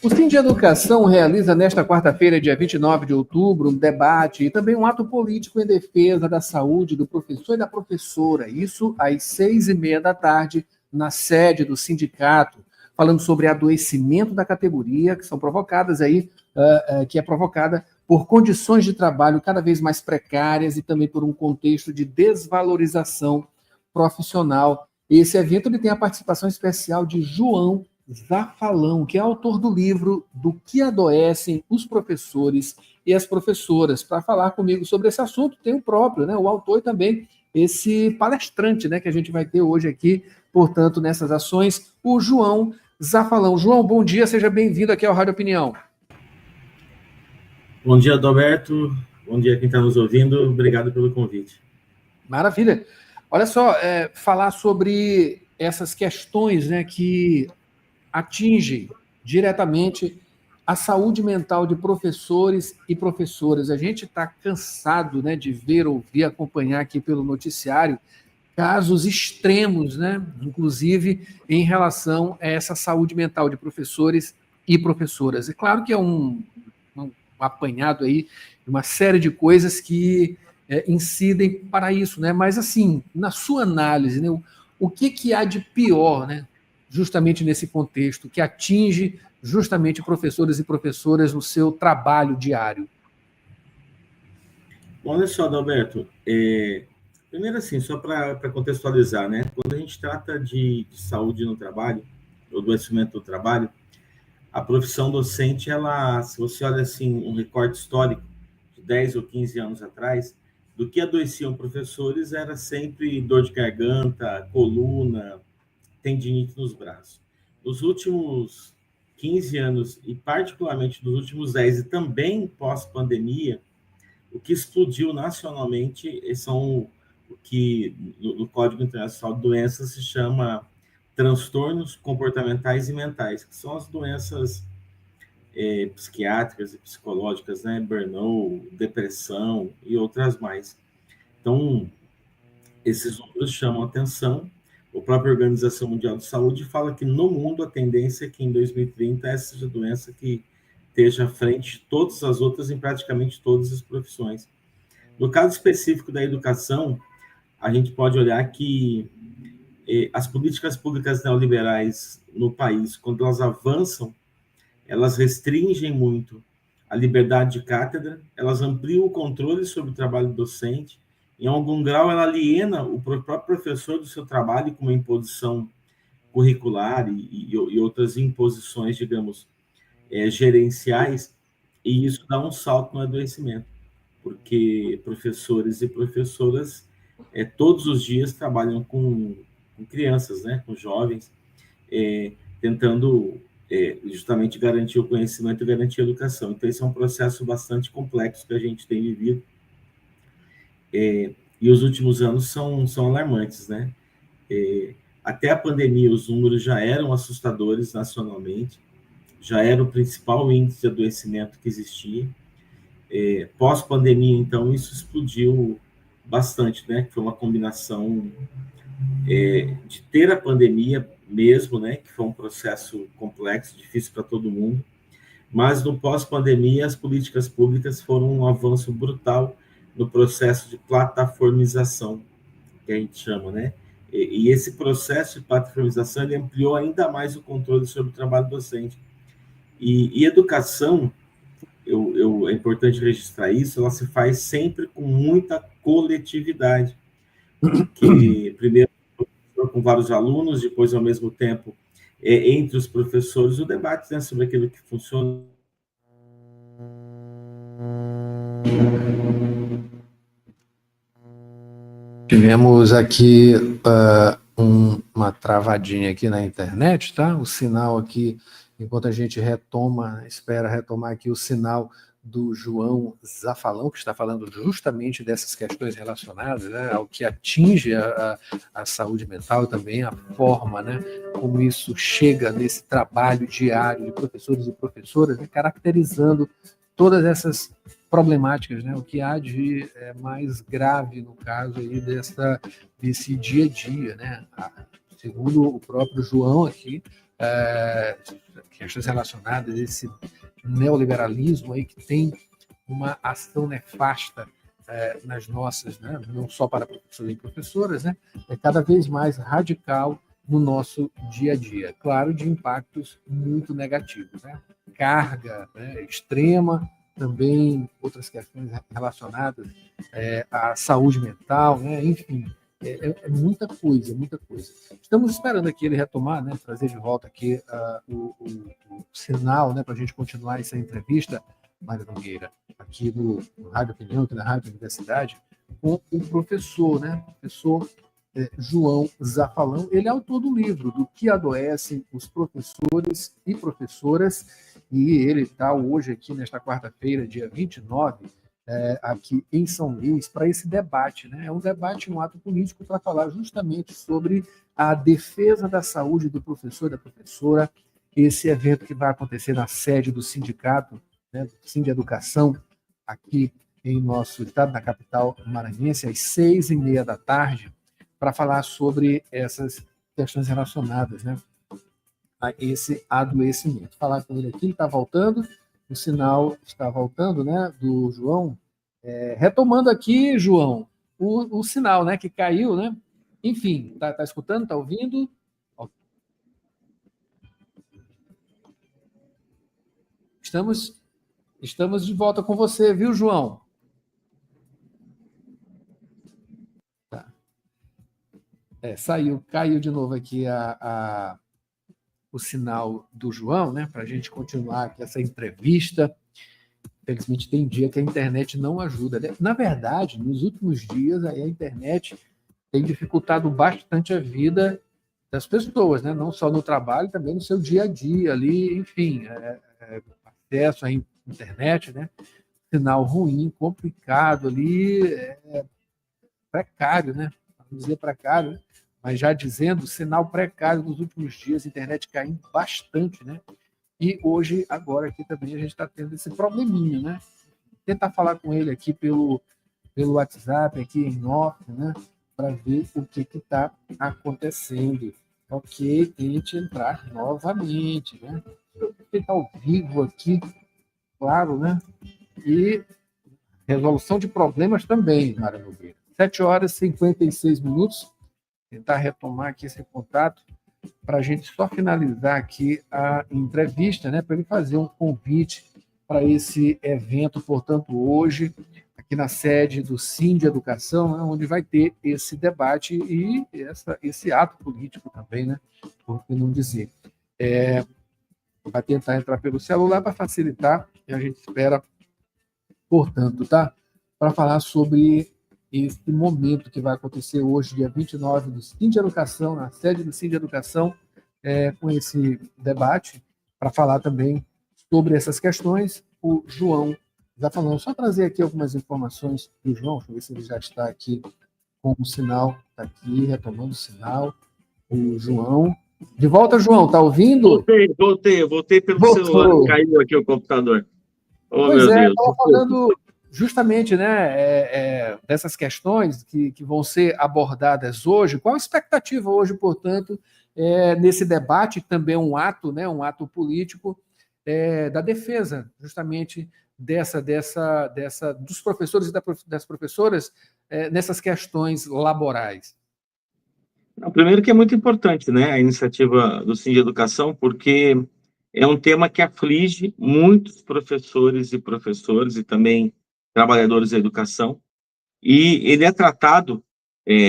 O Sinde Educação realiza nesta quarta-feira, dia 29 de outubro, um debate e também um ato político em defesa da saúde do professor e da professora. Isso às 6h30 da tarde, na sede do sindicato, falando sobre adoecimento da categoria, que são provocadas aí, que é provocada por condições de trabalho cada vez mais precárias e também por um contexto de desvalorização profissional. Esse evento ele tem a participação especial de João Zafalão, que é autor do livro Do que adoecem os professores e as professoras. Para falar comigo sobre esse assunto, tem o próprio, né, o autor e também esse palestrante, né, que a gente vai ter hoje aqui, portanto, nessas ações, o João Zafalão. João, bom dia, seja bem-vindo aqui ao Rádio Opinião. Bom dia, Adalberto. Bom dia quem está nos ouvindo. Obrigado pelo convite. Maravilha. Olha só, falar sobre essas questões, né, que atinge diretamente a saúde mental de professores e professoras. A gente está cansado, né, de ver, ouvir, acompanhar aqui pelo noticiário casos extremos, né, inclusive em relação a essa saúde mental de professores e professoras. É claro que é um apanhado aí de uma série de coisas que incidem para isso, né? Mas assim, na sua análise, né, o que há de pior, né, justamente nesse contexto, que atinge justamente professores e professoras no seu trabalho diário? Olha só, Adalberto, primeiro assim, só para contextualizar, né? Quando a gente trata de saúde no trabalho, ou adoecimento do trabalho, a profissão docente, ela, se você olha assim, um recorte histórico de 10 ou 15 anos atrás, do que adoeciam professores era sempre dor de garganta, coluna, tendinite nos braços. Nos últimos 15 anos, e particularmente nos últimos 10, e também pós-pandemia, o que explodiu nacionalmente são o que no Código Internacional de Doenças se chama transtornos comportamentais e mentais, que são as doenças psiquiátricas e psicológicas, né? Burnout, depressão e outras mais. Então, esses números chamam atenção. A própria Organização Mundial de Saúde fala que no mundo a tendência é que em 2030 essa seja a doença que esteja à frente de todas as outras em praticamente todas as profissões. No caso específico da educação, a gente pode olhar que as políticas públicas neoliberais no país, quando elas avançam, elas restringem muito a liberdade de cátedra, elas ampliam o controle sobre o trabalho docente, em algum grau ela aliena o próprio professor do seu trabalho com uma imposição curricular e outras imposições, digamos, gerenciais, e isso dá um salto no adoecimento, porque professores e professoras todos os dias trabalham com crianças, né, com jovens, tentando justamente garantir o conhecimento e garantir a educação. Então, esse é um processo bastante complexo que a gente tem vivido. E os últimos anos são alarmantes, né? Até a pandemia, os números já eram assustadores nacionalmente, já era o principal índice de adoecimento que existia. Pós-pandemia, então, isso explodiu bastante, né? Foi uma combinação de ter a pandemia mesmo, né? Que foi um processo complexo, difícil para todo mundo, mas no pós-pandemia as políticas públicas foram um avanço brutal no processo de plataformização, que a gente chama, né? E esse processo de plataformização ele ampliou ainda mais o controle sobre o trabalho docente. E educação, é importante registrar isso, ela se faz sempre com muita coletividade, porque primeiro com vários alunos, depois ao mesmo tempo entre os professores, o debate, né, sobre aquilo que funciona. Tivemos aqui uma travadinha aqui na internet, tá? O sinal aqui, enquanto a gente espera retomar aqui o sinal do João Zafalão, que está falando justamente dessas questões relacionadas, né, ao que atinge a saúde mental e também a forma, né, como isso chega nesse trabalho diário de professores e professoras, né, caracterizando todas essas problemáticas, né? O que há de mais grave no caso aí desse dia a dia, né? Segundo o próprio João aqui, questões relacionadas a esse neoliberalismo aí que tem uma ação nefasta nas nossas, né? Não só para professores e professoras, né? É cada vez mais radical no nosso dia a dia. Claro, de impactos muito negativos, né? Carga, né, extrema, também outras questões relacionadas à saúde mental, né? Enfim, é muita coisa, muita coisa. Estamos esperando aqui ele retomar, né, trazer de volta aqui o sinal, né, para a gente continuar essa entrevista, Mário Nogueira, aqui no Rádio Opinião, aqui na Rádio Universidade, com o professor, né, professor João Zafalão. Ele é autor do livro Do que Adoecem os Professores e Professoras, e ele está hoje aqui nesta quarta-feira, dia 29, aqui em São Luís, para esse debate. Né? É um debate, um ato político para falar justamente sobre a defesa da saúde do professor e da professora, esse evento que vai acontecer na sede do sindicato, né, do Sindeducação, aqui em nosso estado, na capital maranhense, às 6h30 da tarde, para falar sobre essas questões relacionadas, né, a esse adoecimento. Falar com ele aqui, ele está voltando, o sinal está voltando, né, do João. Retomando aqui, João, o sinal, né, que caiu, né? Enfim, tá escutando, tá ouvindo? Estamos de volta com você, viu, João? Tá. Caiu de novo aqui o sinal do João, né, para a gente continuar aqui essa entrevista. Infelizmente, tem dia que a internet não ajuda. Na verdade, nos últimos dias, a internet tem dificultado bastante a vida das pessoas, né? Não só no trabalho, também no seu dia a dia ali, enfim, acesso à internet, né? Sinal ruim, complicado ali, precário, né? Vamos dizer precário, né? Mas já dizendo, sinal precário nos últimos dias, a internet caindo bastante, né? E hoje, agora aqui também, a gente está tendo esse probleminha, né? Tentar falar com ele aqui pelo WhatsApp, aqui em off, né? Para ver o que está acontecendo. Ok, tente entrar novamente, né? Tentar ao vivo aqui, claro, né? E resolução de problemas também, Mara Nogueira. 7h56. Tentar retomar aqui esse contato para a gente só finalizar aqui a entrevista, né? Para ele fazer um convite para esse evento, portanto, hoje, aqui na sede do Sindeducação, né, onde vai ter esse debate e esse ato político também, né? Por que não dizer. Vai tentar entrar pelo celular para facilitar, e a gente espera, portanto, tá? Para falar sobre esse momento que vai acontecer hoje, dia 29, do Sindeducação, na sede do Sindeducação, com esse debate, para falar também sobre essas questões. O João já falou, só trazer aqui algumas informações do João, deixa eu ver se ele já está aqui com o sinal, está aqui, retomando o sinal, o João. De volta, João, está ouvindo? Voltei pelo celular, caiu aqui o computador. Oh, pois meu Deus. Estava falando justamente, né, dessas questões que vão ser abordadas hoje. Qual a expectativa hoje, portanto, nesse debate, que também é um ato, né, um ato político, da defesa, justamente, dos professores e das professoras nessas questões laborais? Primeiro que é muito importante, né, a iniciativa do Sindeducação, porque é um tema que aflige muitos professores e professores e também trabalhadores da educação, e ele é tratado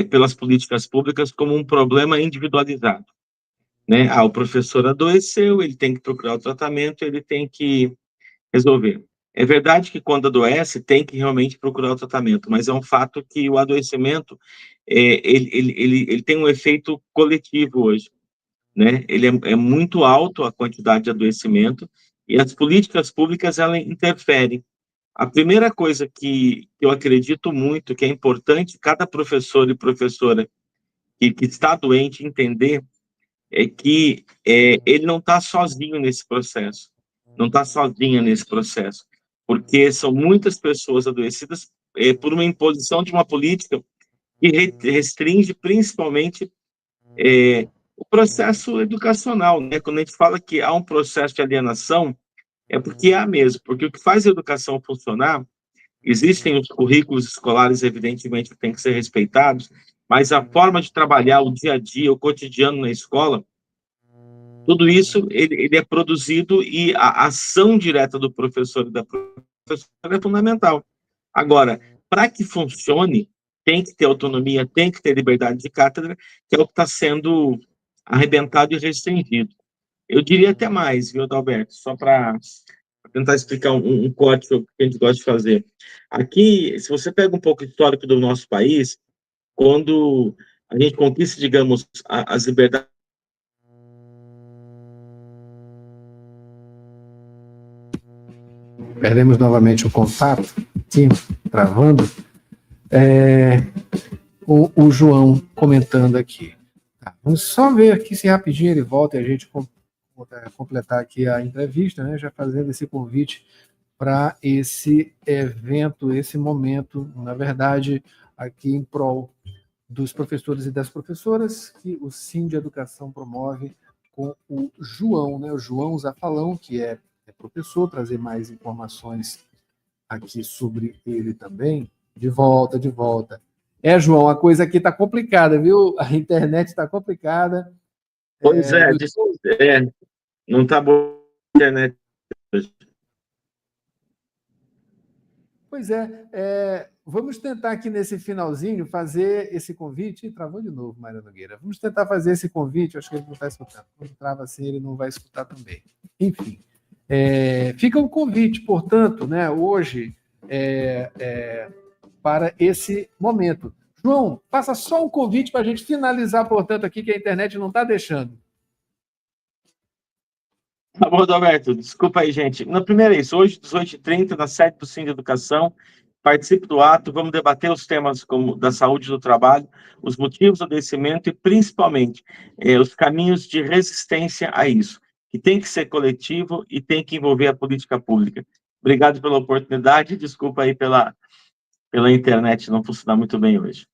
pelas políticas públicas como um problema individualizado, né? O professor adoeceu, ele tem que procurar o tratamento, ele tem que resolver. É verdade que quando adoece, tem que realmente procurar o tratamento, mas é um fato que o adoecimento, ele tem um efeito coletivo hoje, né? Ele é muito alto a quantidade de adoecimento e as políticas públicas, elas interferem. A primeira coisa que eu acredito muito, que é importante cada professor e professora que está doente entender, é que ele não está sozinho nesse processo, não está sozinha nesse processo. porque são muitas pessoas adoecidas por uma imposição de uma política que restringe principalmente o processo educacional, né? Quando a gente fala que há um processo de alienação, é porque há mesmo, porque o que faz a educação funcionar, existem os currículos escolares, evidentemente, que têm que ser respeitados, mas a forma de trabalhar o dia a dia, o cotidiano na escola, tudo isso ele é produzido e a ação direta do professor e da professora é fundamental. Agora, para que funcione, tem que ter autonomia, tem que ter liberdade de cátedra, que é o que está sendo arrebentado e restringido. Eu diria até mais, viu, Adalberto? Só para tentar explicar um corte que a gente gosta de fazer. Aqui, se você pega um pouco o histórico do nosso país, quando a gente conquista, digamos, as liberdades. Perdemos novamente o contato, aqui, travando. O João comentando aqui. Tá, vamos só ver aqui se rapidinho ele volta e a gente completar aqui a entrevista, né, já fazendo esse convite para esse evento, esse momento, na verdade, aqui em prol dos professores e das professoras, que o Sim de Educação promove com o João, né, o João Zafalão, que é professor, trazer mais informações aqui sobre ele também. De volta. João, a coisa aqui está complicada, viu? A internet está complicada. Pois não está boa a internet hoje. Pois vamos tentar aqui nesse finalzinho fazer esse convite. Travou de novo, Maria Nogueira. Vamos tentar fazer esse convite, acho que ele não está escutando. Quando trava assim, ele não vai escutar também. Enfim, fica o convite, portanto, né, hoje, para esse momento. João, faça só um convite para a gente finalizar, portanto, aqui, que a internet não está deixando. Tá bom, Adalberto, desculpa aí, gente. Na primeira é isso, hoje, 18h30, na sede do Sim de Educação, participe do ato, vamos debater os temas como da saúde do trabalho, os motivos do adoecimento e, principalmente, os caminhos de resistência a isso, que tem que ser coletivo e tem que envolver a política pública. Obrigado pela oportunidade, desculpa aí pela internet não funcionar muito bem hoje.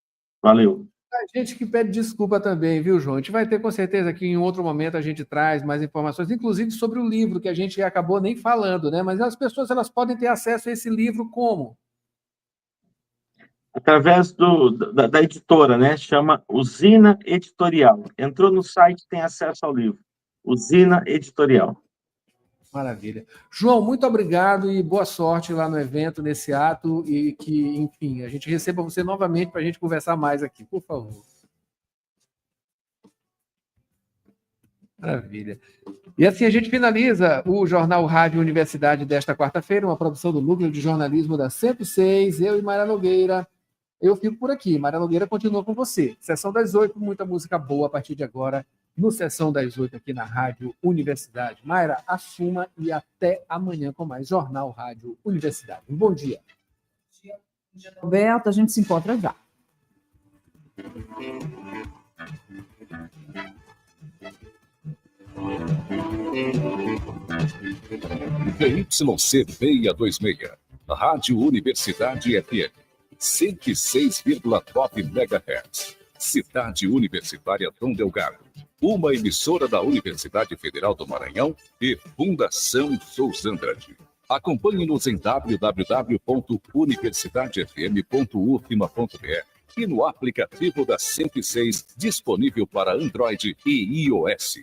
Valeu. A gente que pede desculpa também, viu, João? A gente vai ter, com certeza, aqui em outro momento a gente traz mais informações, inclusive sobre o livro, que a gente acabou nem falando, né? Mas as pessoas elas podem ter acesso a esse livro como? Através da editora, né? Chama Usina Editorial. Entrou no site, tem acesso ao livro. Usina Editorial. Maravilha. João, muito obrigado e boa sorte lá no evento, nesse ato, e que, enfim, a gente receba você novamente para a gente conversar mais aqui, por favor. Maravilha. E assim a gente finaliza o Jornal Rádio Universidade desta quarta-feira, uma produção do Núcleo de Jornalismo da 106, eu e Mayra Nogueira. Eu fico por aqui, Mayra Nogueira continua com você. Sessão das 8, muita música boa a partir de agora, no Sessão das 8 aqui na Rádio Universidade. Mayra, assuma e até amanhã com mais Jornal Rádio Universidade. Um bom dia. Roberto, a gente se encontra já. ZYC 626, Rádio Universidade FM, 106,9 MHz. Cidade Universitária Dom Delgado, uma emissora da Universidade Federal do Maranhão e Fundação Souza Andrade. Acompanhe-nos em www.universidadefm.ufma.br e no aplicativo da 106, disponível para Android e iOS.